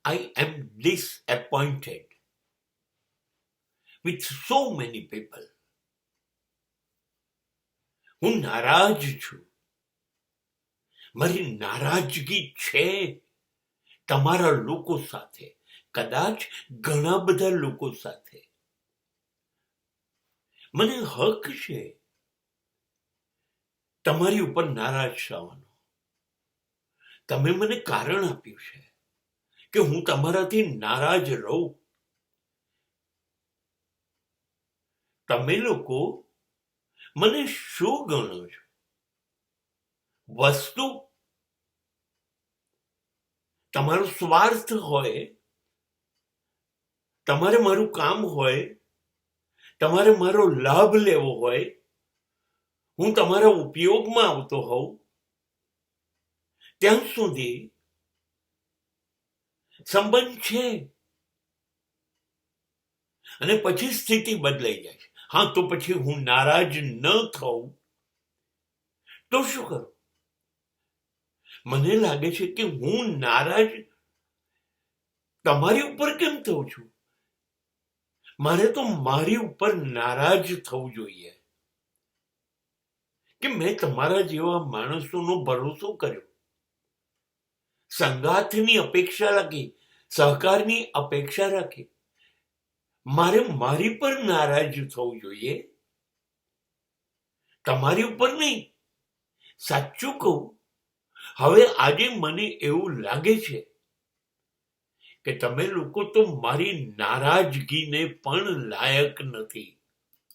I am disappointed with so many people. હું નારાજ છું. મારી નારાજગી છે તમારા લોકો સાથે, કદાચ ઘણા બધા લોકો સાથે. મને હક છે તમારી ઉપર નારાજ થવાનો. તમે મને કારણ આપ્યું છે કે હું તમારાથી નારાજ રહું. તમે લોકો મને શું ગણો છો? વસ્તુ? તમારો સ્વાર્થ હોય, તમારે મારું કામ હોય, તમારે મારો લાભ લેવો હોય, હું તમારા ઉપયોગમાં આવતો હોઉં, ત્યાં સુધી સંબંધ છે. અને પછી સ્થિતિ બદલાઈ જાય છે. હા, તો પછી હું નારાજ ન થઉં તો શું કરું? મને લાગે છે કે હું નારાજ તમારી ઉપર કેમ થઉં છું? મારે તો મારી ઉપર નારાજ થવું જોઈએ કે મેં તમારા જેવા માણસોનો ભરોસો કર્યો, સંગાથની અપેક્ષા રાખી, સહકારની અપેક્ષા રાખી. મારે મારી પર નારાજ થવું જોઈએ, તમારી ઉપર નહીં. સાચું કહું, હવે આજે મને એવું લાગે છે કે તમે લોકો તો મારી નારાજગીને પણ લાયક નથી.